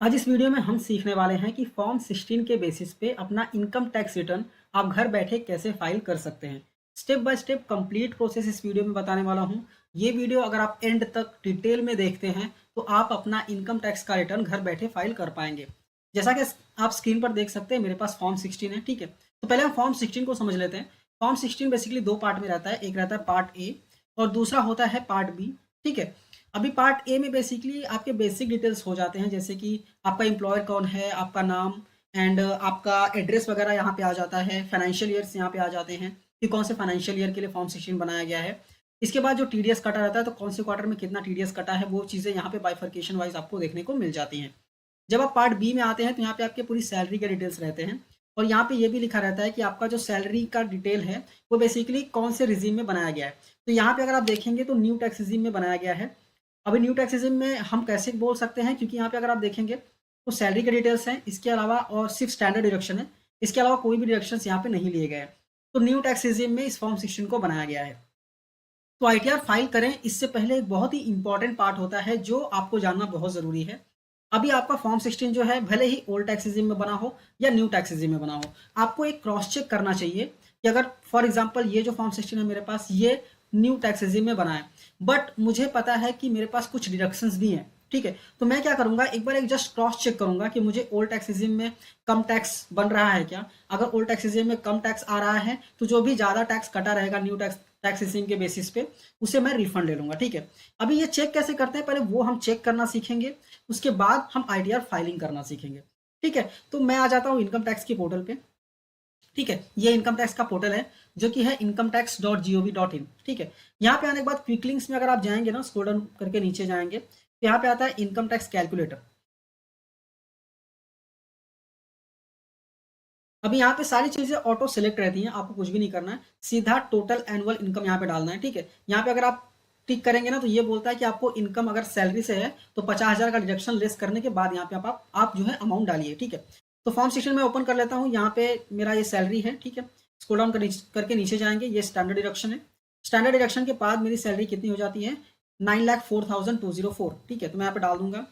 आज इस वीडियो में हम सीखने वाले हैं कि फॉर्म 16 के बेसिस पे अपना इनकम टैक्स रिटर्न आप घर बैठे कैसे फाइल कर सकते हैं। Step by step complete process इस वीडियो में बताने वाला हूं। ये वीडियो अगर आप एंड तक डिटेल में देखते हैं तो आप अपना इनकम टैक्स का रिटर्न घर बैठे फाइल कर पाएंगे। जैसा कि आप स्क्रीन पर देख सकते हैं मेरे पास फॉर्म 16 है, ठीक है। तो पहले हम फॉर्म 16 को समझ लेते हैं। फॉर्म 16 बेसिकली दो पार्ट में रहता है, एक रहता है पार्ट ए और दूसरा होता है पार्ट बी, ठीक है। अभी पार्ट ए में बेसिकली आपके बेसिक डिटेल्स हो जाते हैं, जैसे कि आपका एम्प्लॉयर कौन है, आपका नाम एंड आपका एड्रेस वगैरह यहाँ पे आ जाता है। फाइनेंशियल ईयर्स यहाँ पे आ जाते हैं कि कौन से फाइनेंशियल ईयर के लिए फॉर्म 16 बनाया गया है। इसके बाद जो टीडीएस कटा रहता है तो कौन से क्वार्टर में कितना टीडीएस कटा है, वो चीज़ें यहाँ पे बाइफर्केशन वाइज आपको देखने को मिल जाती हैं। जब आप पार्ट बी में आते हैं तो यहाँ पे आपके पूरी सैलरी के डिटेल्स रहते हैं और यहाँ पे ये भी लिखा रहता है कि आपका जो सैलरी का डिटेल है वो बेसिकली कौन से रिजीम में बनाया गया है। तो यहाँ पे अगर आप देखेंगे तो न्यू टैक्स रिजीम में बनाया गया है। अभी न्यू टैक्स रिजीम में हम कैसे बोल सकते हैं, क्योंकि यहाँ पे अगर आप देखेंगे तो सैलरी के डिटेल्स हैं, इसके अलावा और सिर्फ स्टैंडर्ड डिडक्शन है, इसके अलावा कोई भी डिडक्शन यहाँ पे नहीं लिए गए हैं। तो न्यू टैक्स रिजीम में इस फॉर्म 16 को बनाया गया है। तो आईटीआर फाइल करें इससे पहले एक बहुत ही इंपॉर्टेंट पार्ट होता है जो आपको जानना बहुत ज़रूरी है। अभी आपका फॉर्म 16 जो है भले ही ओल्ड टैक्स रिजीम में बना हो या न्यू टैक्स रिजीम में बना हो, आपको एक क्रॉस चेक करना चाहिए कि अगर फॉर एग्जांपल ये जो फॉर्म 16 है मेरे पास, ये न्यू टैक्स रिजीम में बना है, बट मुझे पता है कि मेरे पास कुछ डिडक्शंस भी हैं, ठीक है। तो मैं क्या करूंगा, एक बार एक जस्ट क्रॉस चेक करूंगा कि मुझे ओल्ड टैक्स रिजीम में कम टैक्स बन रहा है क्या। अगर ओल्ड टैक्स रिजीम में कम टैक्स आ रहा है तो जो भी ज़्यादा टैक्स कटा रहेगा न्यू टैक्स टैक्स रिजीम के बेसिस पे उसे मैं रिफंड ले लूंगा, ठीक है। अभी ये चेक कैसे करते हैं, पहले वो हम चेक करना सीखेंगे, उसके बाद हम आईटीआर फाइलिंग करना सीखेंगे, ठीक है। तो मैं आ जाता हूँ इनकम टैक्स के पोर्टल पे, ठीक है। ये इनकम टैक्स का पोर्टल है जो कि है incometax.gov.in, ठीक है। यहाँ पे आने के बाद क्विक लिंक्स में अगर आप जाएंगे ना, स्क्रॉल डाउन करके नीचे जाएंगे तो यहाँ पे आता है इनकम टैक्स कैलकुलेटर। अभी यहाँ पे सारी चीजें ऑटो सेलेक्ट रहती हैं, आपको कुछ भी नहीं करना है, सीधा टोटल एनुअल इनकम यहाँ पे डालना है, ठीक है। यहाँ पे अगर आप टिक करेंगे ना तो ये बोलता है कि आपको इनकम अगर सैलरी से है तो 50,000 का डिडक्शन लेस करने के बाद यहाँ पे आप जो है अमाउंट डालिए, ठीक है। तो फॉर्म 16 में ओपन कर लेता हूँ, यहाँ पे मेरा ये सैलरी है, ठीक है। स्क्रॉल डाउन करके नीचे जाएंगे, ये स्टैंडर्ड डिडक्शन है। स्टैंडर्ड डिडक्शन के बाद मेरी सैलरी कितनी हो जाती है, 9,04,204, ठीक है। तो मैं यहाँ पे डाल दूंगा,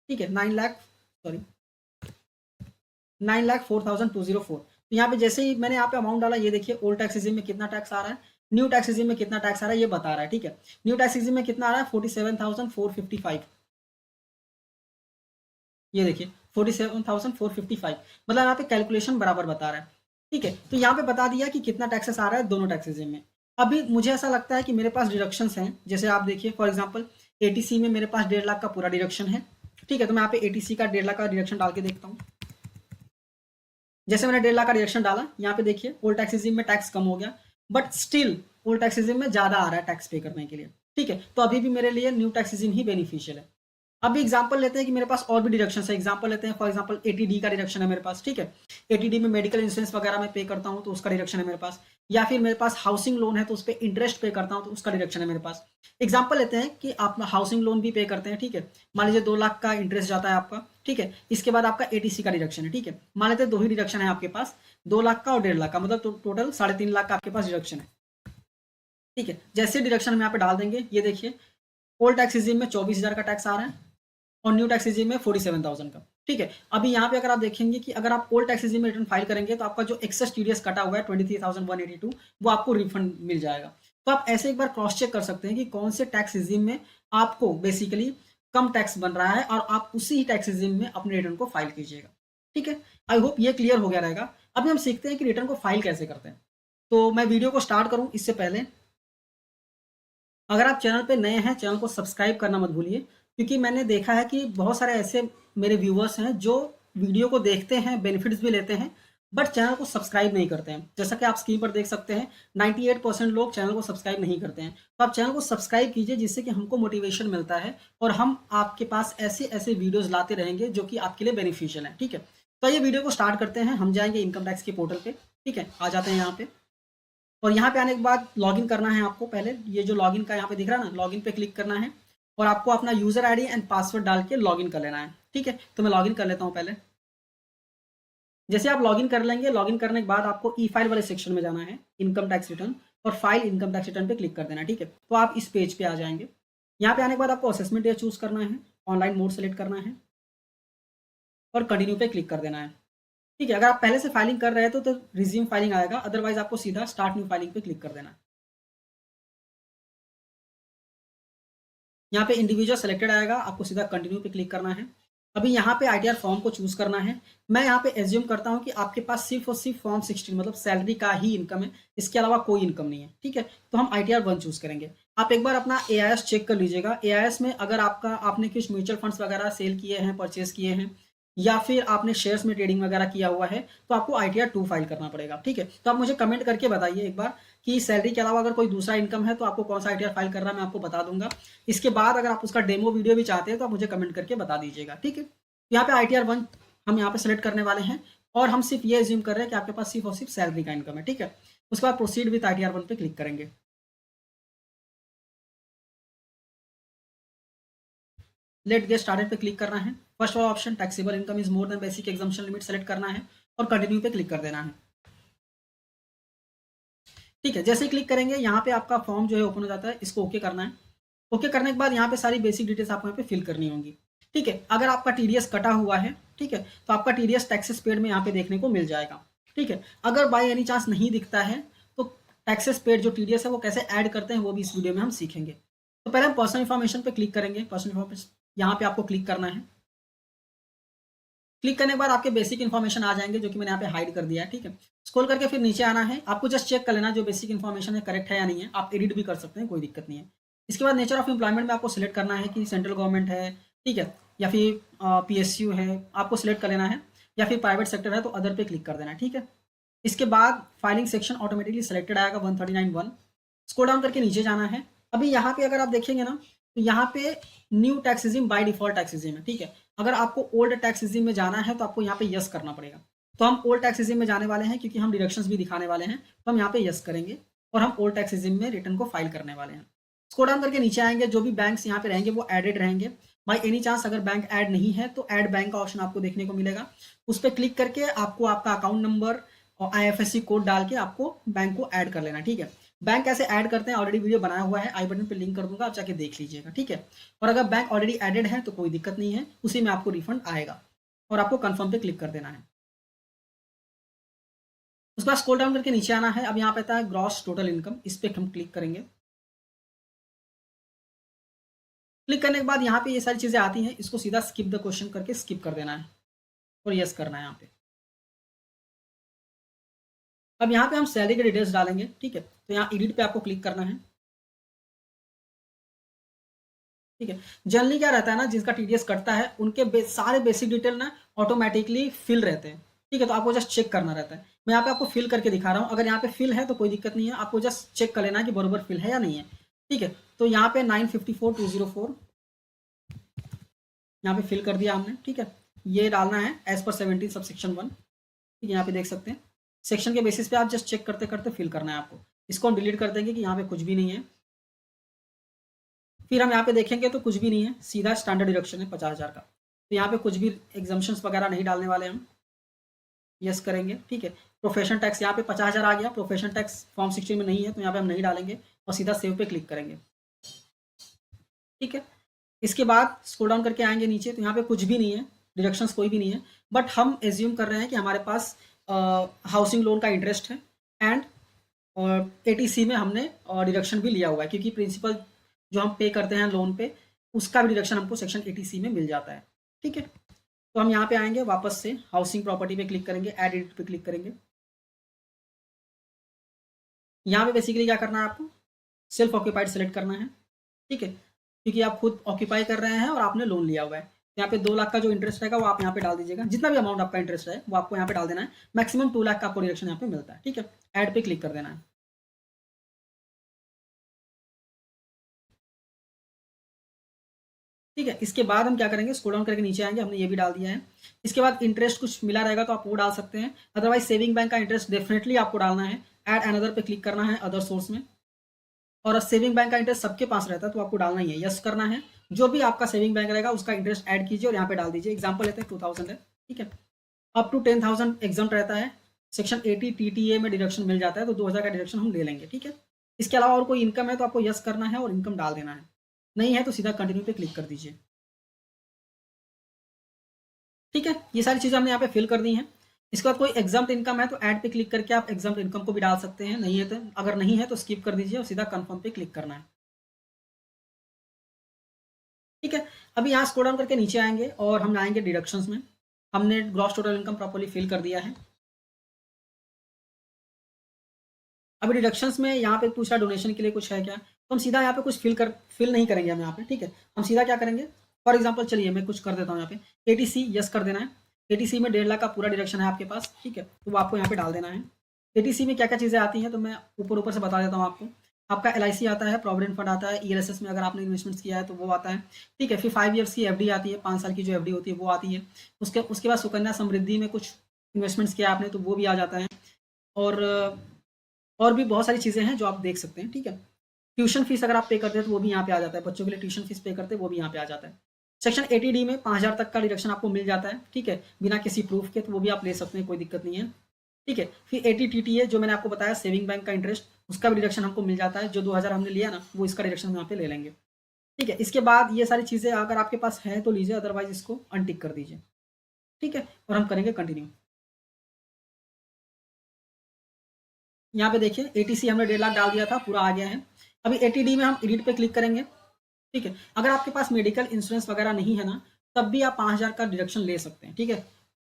ठीक है, 9,04,204। तो यहाँ पे जैसे ही मैंने यहाँ पे अमाउंट डाला, ये देखिए ओल्ड टैक्स रिजीम में कितना टैक्स आ रहा है, न्यू टैक्स रिजीम में कितना टैक्स आ रहा है ये बता रहा है, ठीक है। न्यू टैक्स रिजीम में कितना आ रहा है, 47,455, ये देखिए 47,455, मतलब यहाँ पे कैलकुलेशन बराबर बता रहा है, ठीक है। तो यहाँ पे बता दिया कि कितना टैक्सेस आ रहा है दोनों टैक्स रिजीम में। अभी मुझे ऐसा लगता है कि मेरे पास डिडक्शंस हैं, जैसे आप देखिए फॉर एग्जाम्पल एटीसी में मेरे पास 1.5 लाख का पूरा डिडक्शन है, ठीक है। तो मैं यहाँ पे एटीसी का 1.5 लाख का डिडक्शन डाल के देखता हूँ। जैसे मैंने 1.5 लाख का रिएक्शन डाला, यहाँ पे देखिए ओल्ड टैक्स रिजीम में टैक्स कम हो गया, but still old tax regime में ज्यादा आ रहा है टैक्स पे करने के लिए, ठीक है। तो अभी भी मेरे लिए न्यू टैक्स रिजीम ही बेनिफिशियल है। अभी एग्जांपल लेते हैं कि मेरे पास और भी डिडक्शन है, एग्जांपल लेते हैं फॉर एग्जांपल एटीडी का डिडक्शन है मेरे पास, ठीक है। एटीडी में मेडिकल इंश्योरेंस वगैरह में पे करता हूँ तो उसका डिडक्शन है मेरे पास, या फिर मेरे पास हाउसिंग लोन है तो उस पर इंटरेस्ट पे करता हूँ तो उसका डिडक्शन है मेरे पास। एग्जाम्पल लेते हैं कि आप हाउसिंग लोन भी पे करते हैं, ठीक है। मान लीजिए 2 लाख का इंटरेस्ट जाता है आपका, ठीक है। इसके बाद आपका एटीसी का डिडक्शन है, ठीक है। मान लेते हैं दो ही डिडक्शन है आपके पास, 2 लाख का और 1.5 लाख का, मतलब टोटल 3.5 लाख का आपके पास डिडक्शन है, ठीक है। जैसे डिडक्शन हम यहाँ पे डाल देंगे, ये देखिए ओल्ड टैक्स रिजीम में 24,000 का टैक्स आ रहा है और न्यू टैक्स रिजीम में 47,000 का, ठीक है। अभी यहाँ पे अगर आप देखेंगे कि अगर आप ओल्ड टैक्स रिजीम में रिटर्न फाइल करेंगे तो आपका जो एक्सेस टीडीएस कटा हुआ है 23,182 वो आपको रिफंड मिल जाएगा। तो आप ऐसे एक बार क्रॉस चेक कर सकते हैं कि कौन से टैक्स रिजीम में आपको बेसिकली कम टैक्स बन रहा है और आप उसी ही टैक्स रिजीम में अपने रिटर्न को फाइल कीजिएगा, ठीक है। आई होप ये क्लियर हो गया रहेगा। अभी हम सीखते हैं कि रिटर्न को फाइल कैसे करते हैं। तो मैं वीडियो को स्टार्ट करूं इससे पहले अगर आप चैनल पे नए हैं, चैनल को सब्सक्राइब करना मत भूलिए, क्योंकि मैंने देखा है कि बहुत सारे ऐसे मेरे व्यूवर्स हैं जो वीडियो को देखते हैं, बेनिफिट्स भी लेते हैं, बट चैनल को सब्सक्राइब नहीं करते हैं। जैसा कि आप स्क्रीन पर देख सकते हैं 98% लोग चैनल को सब्सक्राइब नहीं करते हैं। तो आप चैनल को सब्सक्राइब कीजिए जिससे कि हमको मोटिवेशन मिलता है और हम आपके पास ऐसे ऐसे वीडियोज़ लाते रहेंगे जो कि आपके लिए बेनिफिशियल है, ठीक है। तो ये वीडियो को स्टार्ट करते हैं। हम जाएंगे इनकम टैक्स के पोर्टल पे, ठीक है। आ जाते हैं यहाँ पे और यहाँ पे आने के बाद लॉगिन करना है आपको। पहले ये जो लॉगिन का यहाँ पे दिख रहा है ना, लॉगिन पे क्लिक करना है और आपको अपना यूजर आईडी एंड पासवर्ड डाल के लॉगिन कर लेना है, ठीक है। तो मैं लॉगिन कर लेता हूँ पहले। जैसे आप लॉगिन कर लेंगे, लॉगिन करने के बाद आपको ई फाइल वाले सेक्शन में जाना है, इनकम टैक्स रिटर्न, और फाइल इनकम टैक्स रिटर्न पे क्लिक कर देना है, ठीक है। तो आप इस पेज पे आ जाएंगे। यहाँ पे आने के बाद आपको असेसमेंट ईयर चूज करना है, ऑनलाइन मोड सेलेक्ट करना है और कंटिन्यू पे क्लिक कर देना है। ठीक है, अगर आप पहले से फाइलिंग कर रहे हैं तो रिज्यूम फाइलिंग आएगा, अदरवाइज आपको सीधा स्टार्ट न्यू फाइलिंग पे क्लिक कर देना है। यहाँ पे इंडिविजुअल सेलेक्टेड आएगा, आपको सीधा कंटिन्यू पे क्लिक करना है। अभी यहाँ पे आईटीआर फॉर्म को चूज करना है। मैं यहाँ पे एज्यूम करता हूँ कि आपके पास सिर्फ और सिर्फ फॉर्म 16 मतलब सैलरी का ही इनकम है, इसके अलावा कोई इनकम नहीं है। ठीक है, तो हम आईटीआर 1 चूज करेंगे। आप एक बार अपना एआईएस चेक कर लीजिएगा। एआईएस में अगर आपने कुछ म्यूचुअल फंड्स वगैरह सेल किए हैं, परचेज किए हैं, या फिर आपने शेयर्स में ट्रेडिंग वगैरह किया हुआ है, तो आपको आईटीआर 2 फाइल करना पड़ेगा। ठीक है, तो आप मुझे कमेंट करके बताइए एक बार कि सैलरी के अलावा अगर कोई दूसरा इनकम है तो आपको कौन सा आईटीआर फाइल करना है, मैं आपको बता दूंगा। इसके बाद अगर आप उसका डेमो वीडियो भी चाहते हैं तो आप मुझे कमेंट करके बता दीजिएगा। ठीक है, यहाँ पे आईटीआर 1 हम यहाँ पे सेलेक्ट करने वाले हैं और हम सिर्फ ये एज्यूम कर रहे हैं कि आपके पास सिर्फ और सिर्फ सैलरी का इनकम है। ठीक है, उसके बाद प्रोसीड विद आईटीआर 1 पे क्लिक करेंगे। लेट गेट स्टार्टेड पे क्लिक करना है। फर्स्ट वाला option taxable income is more than basic exemption limit select करना है और कंटिन्यू पे क्लिक कर देना है। ठीक है, जैसे ही क्लिक करेंगे यहाँ पे आपका फॉर्म जो है ओपन हो जाता है, इसको ओके करना है। ओके करने के बाद यहाँ पे सारी बेसिक डिटेल्स आपको यहाँ पे फिल करनी होंगी। ठीक है, अगर आपका टीडीएस कटा हुआ है, ठीक है, तो आपका टीडीएस टैक्सेस पेड में यहाँ पे देखने को मिल जाएगा। ठीक है, अगर बाय एनी चांस नहीं दिखता है तो टैक्सेस पेड जो टीडीएस है वो कैसे ऐड करते हैं वो भी इस वीडियो में हम सीखेंगे। तो पहले हम पर्सनल इन्फॉर्मेशन पे क्लिक करेंगे। पर्सनल इन्फॉर्मेशन यहाँ पे आपको क्लिक करना है। क्लिक करने के बाद आपके बेसिक इन्फॉर्मेशन आ जाएंगे जो कि मैंने यहाँ पे हाइड कर दिया है। ठीक है, स्क्रॉल करके फिर नीचे आना है। आपको जस्ट चेक कर लेना जो बेसिक इन्फॉर्मेशन है करेक्ट है या नहीं है। आप एडिट भी कर सकते हैं, कोई दिक्कत नहीं है। इसके बाद नेचर ऑफ एम्प्लॉयमेंट में आपको सिलेक्ट करना है कि सेंट्रल गवर्नमेंट है, ठीक है, या फिर पीएसयू है, आपको सिलेक्ट कर लेना है, या फिर प्राइवेट सेक्टर है तो अदर पे क्लिक कर देना है। ठीक है, इसके बाद फाइलिंग सेक्शन ऑटोमेटिकली सेलेक्टेड आएगा 139(1). स्क्रॉल डाउन करके नीचे जाना है। अभी यहाँ पे अगर आप देखेंगे ना तो यहाँ पे new tax regime by default tax regime है। ठीक है, अगर आपको ओल्ड टैक्स रिजीम में जाना है तो आपको यहाँ पे यस करना पड़ेगा। तो हम ओल्ड टैक्स रिजीम में जाने वाले हैं क्योंकि हम डिडक्शंस भी दिखाने वाले हैं, तो हम यहाँ पे यस करेंगे और हम ओल्ड टैक्स रिजीम में रिटर्न को फाइल करने वाले हैं। स्क्रॉल डाउन करके नीचे आएंगे, जो भी बैंक्स यहाँ पे रहेंगे वो एडेड रहेंगे। बाई एनी चांस अगर बैंक ऐड नहीं है तो ऐड बैंक का ऑप्शन आपको देखने को मिलेगा। उस पर क्लिक करके आपको आपका अकाउंट नंबर और आईएफएससी कोड डाल के आपको बैंक को ऐड कर लेना। ठीक है, बैंक कैसे ऐड करते हैं ऑलरेडी वीडियो बनाया हुआ है, आई बटन पे लिंक कर दूंगा, आप जाके देख लीजिएगा। ठीक है, और अगर बैंक ऑलरेडी एडेड है तो कोई दिक्कत नहीं है, उसी में आपको रिफंड आएगा और आपको कंफर्म पे क्लिक कर देना है। उसके बाद स्क्रॉल डाउन करके नीचे आना है। अब यहाँ पे आता है ग्रॉस टोटल इनकम, इस पर हम क्लिक करेंगे। क्लिक करने के बाद यहाँ पे ये सारी चीजें आती हैं, इसको सीधा स्किप द क्वेश्चन करके स्किप कर देना है और यस करना है यहाँ पे। अब यहाँ पे हम सैलरी के डिटेल्स डालेंगे। ठीक है, तो यहाँ एडिट पे आपको क्लिक करना है। ठीक है, जनरली क्या रहता है ना, जिसका टीडीएस कटता है उनके सारे बेसिक डिटेल ना ऑटोमेटिकली फिल रहते हैं। ठीक है, तो आपको जस्ट चेक करना रहता है। मैं यहाँ पे आपको फिल करके दिखा रहा हूँ, अगर यहाँ पे फिल है तो कोई दिक्कत नहीं है, आपको जस्ट चेक कर लेना है कि बरोबर फिल है या नहीं है। ठीक है, तो यहाँ पे 954,204 यहाँ पे फिल कर दिया हमने। ठीक है, ये डालना है एज पर 17 सब सेक्शन 1। ठीक है, यहाँ पे देख सकते हैं सेक्शन के बेसिस पे आप जस्ट चेक करते करते फिल करना है आपको। इसको हम डिलीट कर देंगे कि यहाँ पे कुछ भी नहीं है। फिर हम यहाँ पे देखेंगे तो कुछ भी नहीं है, सीधा स्टैंडर्ड डिडक्शन है 50,000 का। तो यहाँ पे कुछ भी एग्जाम्शंस वगैरह नहीं डालने वाले हम, यस करेंगे। ठीक है, प्रोफेशन टैक्स यहाँ पे 50,000 आ गया, प्रोफेशन टैक्स फॉर्म 16 में नहीं है तो यहाँ पे हम नहीं डालेंगे और सीधा सेव पे क्लिक करेंगे। ठीक है, इसके बाद स्क्रॉल डाउन करके आएंगे नीचे तो यहाँ पे कुछ भी नहीं है, डिडक्शंस कोई भी नहीं है, बट हम एज्यूम कर रहे हैं कि हमारे पास हाउसिंग लोन का इंटरेस्ट है एंड और एटीसी में हमने डिडक्शन भी लिया हुआ है, क्योंकि प्रिंसिपल जो हम पे करते हैं लोन पे उसका भी डिडक्शन हमको सेक्शन एटीसी में मिल जाता है। ठीक है, तो हम यहाँ पे आएंगे, वापस से हाउसिंग प्रॉपर्टी पे क्लिक करेंगे, ऐड एडिट पे क्लिक करेंगे। यहाँ पे बेसिकली क्या करना है आपको, सेल्फ ऑक्यूपाइड सेलेक्ट करना है। ठीक है, क्योंकि आप खुद ऑक्यूपाई कर रहे हैं और आपने लोन लिया हुआ है। यहाँ पे 2 लाख का जो इंटरेस्ट रहेगा वो आप यहाँ पे डाल दीजिएगा, जितना भी अमाउंट आपका इंटरेस्ट है वो आपको यहाँ पे डाल देना है। मैक्सिमम 2 लाख का आपको डिडक्शन यहाँ पे मिलता है। ठीक है, ऐड पे क्लिक कर देना है। ठीक है, इसके बाद हम क्या करेंगे, स्क्रॉल डाउन करके नीचे आएंगे, हमने ये भी डाल दिया है। इसके बाद इंटरेस्ट कुछ मिला रहेगा तो आप वो डाल सकते हैं, अदरवाइज सेविंग बैंक का इंटरेस्ट डेफिनेटली आपको डालना है। ऐड अनदर पे क्लिक करना है अदर सोर्स में, और सेविंग बैंक का इंटरेस्ट सबके पास रहता है तो आपको डालना ही है, यस करना है। जो भी आपका सेविंग बैंक रहेगा उसका इंटरेस्ट ऐड कीजिए और यहाँ पे डाल दीजिए। एग्जाम्पल लेते हैं 2000 है। ठीक है, अप टू 10,000 एग्जाम रहता है, सेक्शन 80 टीटीए में डिडक्शन मिल जाता है तो 2000 का डिडक्शन हम ले लेंगे। ठीक है, इसके अलावा और कोई इनकम है तो आपको यस करना है और इनकम डाल देना है, नहीं है तो सीधा कंटिन्यू पे क्लिक कर दीजिए। ठीक है, ये सारी चीज़ें हमने यहाँ पे फिल कर दी हैं। इसके बाद कोई एग्जाम इनकम है तो ऐड पे क्लिक करके आप एग्जाम इनकम को भी डाल सकते हैं, नहीं है तो अगर नहीं है तो स्किप कर दीजिए और सीधा कन्फर्म पे क्लिक करना है। ठीक है, अभी यहाँ स्क्रॉल डाउन करके नीचे आएंगे और हम आएंगे डिडक्शंस में। हमने gross total income properly fill कर दिया है। अभी डिडक्शंस में यहाँ पे पूछा डोनेशन के लिए कुछ है क्या, तो हम सीधा यहाँ पे कुछ फिल नहीं करेंगे हम यहाँ पे। ठीक है, हम सीधा क्या करेंगे, फॉर एग्जाम्पल चलिए मैं कुछ कर देता हूँ यहाँ पे एटीसी यस कर देना है। एटीसी में 1.5 लाख का पूरा डिडक्शन है आपके पास। ठीक है, तो वो आपको यहाँ पे डाल देना है। एटीसी में क्या क्या चीज़ें आती हैं तो मैं ऊपर ऊपर से बता देता हूँ आपको। आपका एलआईसी आता है, प्रोविडेंट फंड आता है, ईएलएसएस में अगर आपने इन्वेस्टमेंट्स किया है तो वो आता है। ठीक है, फिर 5 ईयर्स की एफडी आती है, 5 साल की जो एफडी होती है वो आती है। उसके उसके बाद सुकन्या समृद्धि में कुछ इन्वेस्टमेंट्स किया आपने तो वो भी आ जाता है। और और भी बहुत सारी चीज़ें हैं जो आप देख सकते हैं। ठीक है, ट्यूशन फीस अगर आप पे करते हैं तो वो भी यहाँ पे आ जाता है, बच्चों के लिए ट्यूशन फीस पे करते हैं वो भी यहाँ पे आ जाता है। सेक्शन 80D में 5,000 तक का डिडक्शन आपको मिल जाता है। ठीक है, बिना किसी प्रूफ के, तो वो भी आप ले सकते हैं, कोई दिक्कत नहीं है। ठीक है, फिर 80TT है जो मैंने आपको बताया सेविंग बैंक का इंटरेस्ट, उसका भी डिडक्शन हमको मिल जाता है। जो 2,000 हमने लिया ना वो इसका डिडक्शन हम यहाँ पे ले लेंगे। ठीक है, इसके बाद ये सारी चीज़ें अगर आपके पास है तो लीजिए, अदरवाइज इसको अनटिक कर दीजिए। ठीक है, और हम करेंगे कंटिन्यू। यहाँ पे देखिए एटीसी हमने 1.5 लाख डाल दिया था, पूरा आ गया है। अभी एटीडी में हम एडिट पे क्लिक करेंगे। ठीक है, अगर आपके पास मेडिकल इंश्योरेंस वगैरह नहीं है ना, तब भी आप 5,000 का डिडक्शन ले सकते हैं। ठीक है,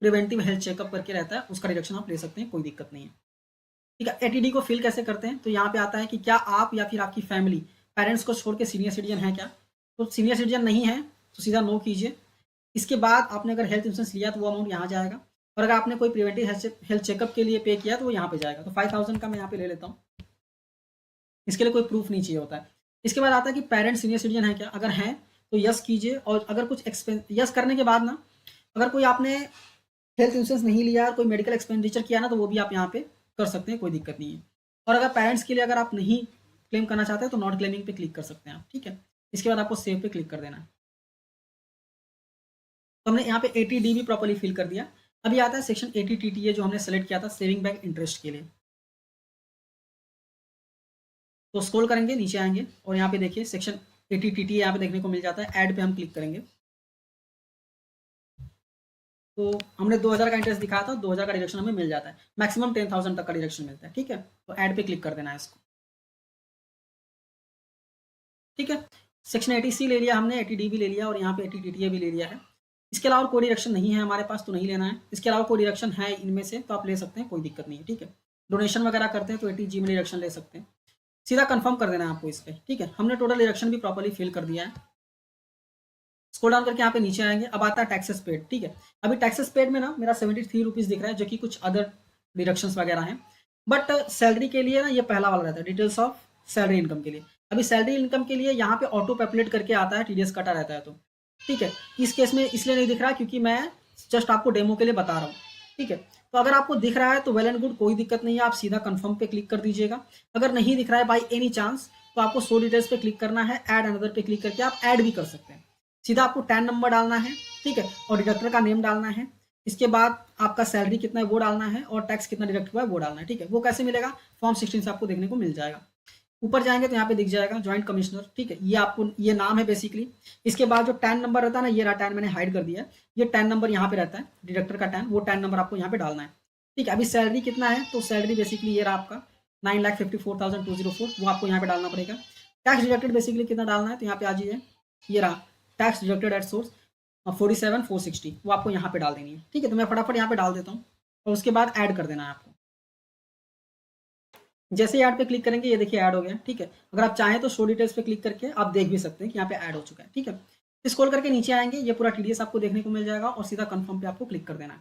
प्रिवेंटिव हेल्थ चेकअप करके रहता है, उसका डिडक्शन आप ले सकते हैं, कोई दिक्कत नहीं है। ठीक है, एटीडी को फिल कैसे करते हैं, तो यहाँ पे आता है कि क्या आप या फिर आपकी फैमिली पेरेंट्स को छोड़ के सीनियर सिटीजन है क्या, तो सीनियर सिटीजन नहीं है तो सीधा नो कीजिए। इसके बाद आपने अगर हेल्थ इंश्योरेंस लिया तो वो अमाउंट यहाँ जाएगा, और अगर आपने कोई प्रिवेंटिव हेल्थ चेकअप के लिए पे किया तो वो यहाँ पे जाएगा। तो 5,000 का मैं यहाँ पे ले लेता हूँ, इसके लिए कोई प्रूफ नहीं चाहिए होता है। इसके बाद आता है कि पेरेंट्स सीनियर सिटीजन है क्या, अगर हैं तो यस कीजिए। और अगर कुछ एक्सपेंस यस करने के बाद ना, अगर कोई आपने हेल्थ इंश्योरेंस नहीं लिया और कोई मेडिकल एक्सपेंडिचर किया ना, तो वो भी आप यहाँ पे कर सकते हैं, कोई दिक्कत नहीं है। और अगर पेरेंट्स के लिए अगर आप नहीं क्लेम करना चाहते हैं तो नॉट क्लेमिंग पे क्लिक कर सकते हैं आप। ठीक है, इसके बाद आपको सेव पे क्लिक कर देना है। तो हमने यहाँ पे 80D भी प्रॉपर्ली फिल कर दिया। अभी आता है सेक्शन 80TTA जो हमने सेलेक्ट किया था सेविंग बैंक इंटरेस्ट के लिए। तो स्क्रॉल करेंगे नीचे आएंगे और यहाँ पे देखिए सेक्शन 80TTA यहाँ पे देखने को मिल जाता है। ऐड पे हम क्लिक करेंगे तो हमने 2,000 का इंटरेस्ट दिखाया था, 2,000 का डिडक्शन हमें मिल जाता है। मैक्सिमम 10,000 तक का डिडक्शन मिलता है। ठीक है, तो ऐड पे क्लिक कर देना है इसको। ठीक है, सेक्शन 80C ले लिया हमने, 80D भी ले लिया और यहाँ पे 80TTA भी ले लिया है। इसके अलावा कोई डिडक्शन नहीं है हमारे पास तो नहीं लेना है। इसके अलावा कोई डिडक्शन है इनमें से तो आप ले सकते हैं, कोई दिक्कत नहीं है। ठीक है, डोनेशन वगैरह करते हैं तो 80G में डिडक्शन ले सकते हैं। सीधा कंफर्म कर देना है आपको इस पर। ठीक है, हमने टोटल डिडक्शन भी प्रॉपर्ली फिल कर दिया है। स्क्रॉल डाउन करके यहाँ पे नीचे आएंगे, अब आता है टैक्सेस पेड। ठीक है, अभी टैक्सेस पेड में ना मेरा 73 रुपीज़ दिख रहा है, जो कि कुछ अदर डिडक्शंस वगैरह हैं। बट सैलरी के लिए ना ये पहला वाला रहता है, डिटेल्स ऑफ सैलरी इनकम के लिए। अभी सैलरी इनकम के लिए यहाँ पे ऑटो पैपुलेट करके आता है, टीडीएस कटा रहता है। तो ठीक है, इस केस में इसलिए नहीं दिख रहा क्योंकि मैं जस्ट आपको डेमो के लिए बता रहा हूँ। ठीक है, तो अगर आपको दिख रहा है तो वेल एंड गुड, कोई दिक्कत नहीं है, आप सीधा कंफर्म पे क्लिक कर दीजिएगा। अगर नहीं दिख रहा है बाई एनी चांस तो आपको शो डिटेल्स पे क्लिक करना है, ऐड अनदर पे क्लिक करके आप ऐड भी कर सकते हैं। सीधा आपको टैन नंबर डालना है। ठीक है, और डिडक्टर का नेम डालना है। इसके बाद आपका सैलरी कितना है वो डालना है और टैक्स कितना डिडक्ट हुआ है वो डालना है। ठीक है, वो कैसे मिलेगा, फॉर्म 16 से आपको देखने को मिल जाएगा। ऊपर जाएंगे तो यहाँ पे दिख जाएगा जॉइंट कमिश्नर। ठीक है, ये आपको ये नाम है बेसिकली। इसके बाद जो टैन नंबर रहता है ना, ये रहा टैन, मैंने हाइड कर दिया है। ये टैन नंबर यहाँ पे रहता है, डिडक्टर का टैन, वो टैन नंबर आपको यहाँ पे डालना है। ठीक है, अभी सैलरी कितना है, तो सैलरी बेसिकली ये रहा आपका 9,54,204, वो आपको यहाँ पे डालना पड़ेगा। टैक्स डिडक्टेड बेसिकली कितना डालना है, तो यहाँ पे आ जाइए, ये रहा टैक्स डिडक्टेड एट सोर्स 47,460, वो आपको यहाँ पे डाल देनी है। ठीक है, तो मैं फटाफट यहाँ पे डाल देता हूँ और उसके बाद ऐड कर देना है आपको। जैसे ही ऐड पे क्लिक करेंगे ये देखिए ऐड हो गया। ठीक है, अगर आप चाहें तो शो डिटेल्स पे क्लिक करके आप देख भी सकते हैं कि यहाँ पे ऐड हो चुका है। ठीक है, स्क्रॉल करके नीचे आएंगे, ये पूरा टीडीएस आपको देखने को मिल जाएगा और सीधा कंफर्म पे आपको क्लिक कर देना है।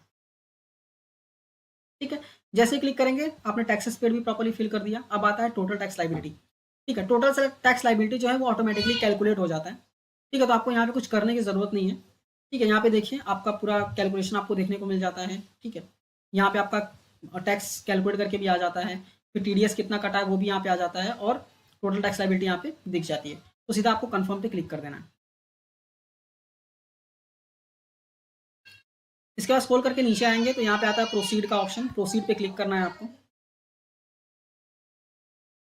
ठीक है, जैसे ही क्लिक करेंगे आपने टैक्सेस पेड भी प्रॉपर्ली फिल कर दिया। अब आता है टोटल टैक्स लाइबिलिटी। ठीक है, टोटल टैक्स लाइबिलिटी जो है वो ऑटोमेटिकली कैलकुलेट हो जाता है। ठीक है, तो आपको यहाँ पे कुछ करने की ज़रूरत नहीं है। ठीक है, यहाँ पे देखिए आपका पूरा कैलकुलेशन आपको देखने को मिल जाता है। ठीक है, यहाँ पे आपका टैक्स कैलकुलेट करके भी आ जाता है, फिर टीडीएस कितना कटा है वो भी यहाँ पे आ जाता है और टोटल टैक्स लाइबिलिटी यहाँ पे दिख जाती है। तो सीधा आपको कंफर्म पे क्लिक कर देना है। इसके बाद स्क्रॉल करके नीचे आएंगे तो यहाँ पे आता है प्रोसीड का ऑप्शन, प्रोसीड पे क्लिक करना है आपको।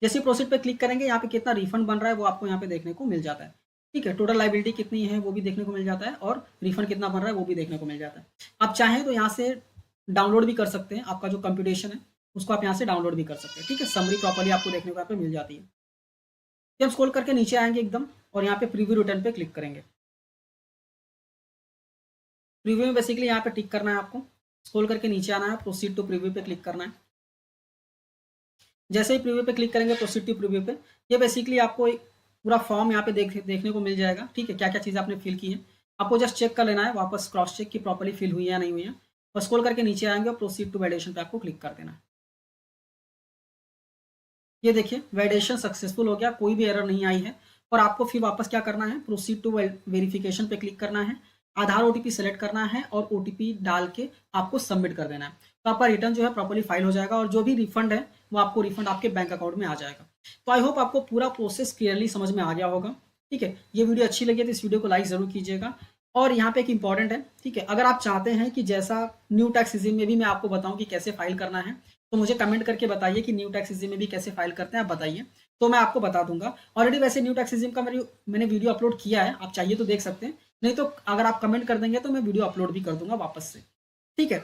जैसे प्रोसीड पे क्लिक करेंगे यहाँ पे कितना रिफंड बन रहा है वो आपको यहाँ पे देखने को मिल जाता है। ठीक है, टोटल लायबिलिटी कितनी है वो भी देखने को मिल जाता है और रिफंड कितना बन रहा है वो भी देखने को मिल जाता है। आप चाहें तो यहाँ से डाउनलोड भी कर सकते हैं, आपका जो कंप्यूटेशन है उसको आप यहाँ से डाउनलोड भी कर सकते हैं। ठीक है, समरी प्रॉपर्ली आपको देखने को यहाँ पे मिल जाती है। फिर हम स्क्रॉल करके नीचे आएंगे एकदम और यहाँ पे प्रीव्यू रिटर्न पे क्लिक करेंगे। प्रीव्यू में बेसिकली यहाँ पे टिक करना है आपको, स्क्रॉल करके नीचे आना है, प्रोसीड टू प्रीव्यू पे क्लिक करना है। जैसे ही प्रीव्यू पे क्लिक करेंगे प्रोसीड टू प्रीव्यू पे, ये बेसिकली आपको एक पूरा फॉर्म यहाँ पे देखने को मिल जाएगा। ठीक है, क्या क्या चीज़ आपने फिल की है आपको जस्ट चेक कर लेना है, वापस क्रॉस चेक की प्रॉपर्ली फिल हुई है या नहीं हुई है। और स्क्रॉल करके नीचे आएंगे और प्रोसीड टू वैलिडेशन पे आपको क्लिक कर देना है। ये देखिए वैलिडेशन सक्सेसफुल हो गया, कोई भी एरर नहीं आई है। और आपको फिर वापस क्या करना है, प्रोसीड टू वेरिफिकेशन पे क्लिक करना है, आधार ओटीपी सेलेक्ट करना है और ओटीपी डाल के आपको सबमिट कर देना है। तो आपका रिटर्न जो है प्रॉपर्ली फाइल हो जाएगा और जो भी रिफंड है वो आपको रिफंड आपके बैंक अकाउंट में आ जाएगा। तो आई होप आपको पूरा प्रोसेस क्लियरली समझ में आ गया होगा। ठीक है, ये वीडियो अच्छी लगी तो इस वीडियो को लाइक ज़रूर कीजिएगा। और यहाँ पे एक इंपॉर्टेंट है, ठीक है, अगर आप चाहते हैं कि जैसा न्यू टैक्स रिजीम में भी मैं आपको बताऊं कि कैसे फाइल करना है, तो मुझे कमेंट करके बताइए कि न्यू टैक्स रिजीम में भी कैसे फाइल करते हैं, आप बताइए तो मैं आपको बता दूंगा। ऑलरेडी वैसे न्यू टैक्स रिजीम का मैंने वीडियो अपलोड किया है, आप चाहिए तो देख सकते हैं, नहीं तो अगर आप कमेंट कर देंगे तो मैं वीडियो अपलोड भी कर दूंगा वापस से। ठीक है,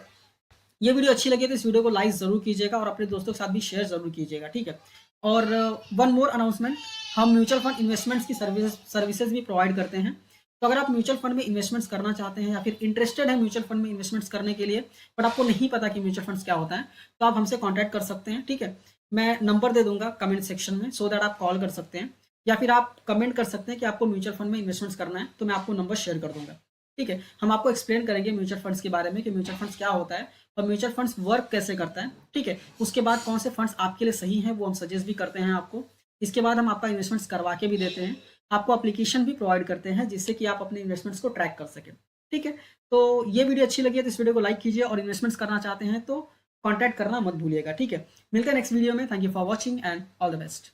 ये वीडियो अच्छी लगी तो इस वीडियो को लाइक ज़रूर कीजिएगा और अपने दोस्तों के साथ भी शेयर ज़रूर कीजिएगा। ठीक है, और वन मोर अनाउंसमेंट, हम म्यूचुअल फंड इन्वेस्टमेंट्स की सर्विसेज भी प्रोवाइड करते हैं। तो अगर आप म्यूचुअल फंड में इन्वेस्टमेंट्स करना चाहते हैं या फिर इंटरेस्टेड है म्यूचुअल फंड में इन्वेस्टमेंट्स करने के लिए बट आपको नहीं पता कि म्यूचुअल फंड्स क्या होता है, तो आप हमसे कॉन्टैक्ट कर सकते हैं। ठीक है, मैं नंबर दे दूंगा कमेंट सेक्शन में, सो दैट आप कॉल कर सकते हैं या फिर आप कमेंट कर सकते हैं कि आपको म्यूचुअल फंड में इन्वेस्टमेंट्स करना है, तो मैं आपको नंबर शेयर कर दूंगा। ठीक है, हम आपको एक्सप्लेन करेंगे म्यूचुअल फंड्स के बारे में कि म्यूचुअल फंड्स क्या होता है और म्यूचुअल फंड्स वर्क कैसे करता है। ठीक है, उसके बाद कौन से फंड्स आपके लिए सही हैं वो हम सजेस्ट भी करते हैं आपको। इसके बाद हम आपका इन्वेस्टमेंट्स करवा के भी देते हैं, आपको एप्लीकेशन भी प्रोवाइड करते हैं जिससे कि आप अपने इन्वेस्टमेंट्स को ट्रैक कर सकें। ठीक है, तो ये वीडियो अच्छी लगी है तो इस वीडियो को लाइक कीजिए और इन्वेस्टमेंट्स करना चाहते हैं तो कॉन्टैक्ट करना मत भूलिएगा। ठीक है, मिलते हैं नेक्स्ट वीडियो में। Thank you for watching and all the best.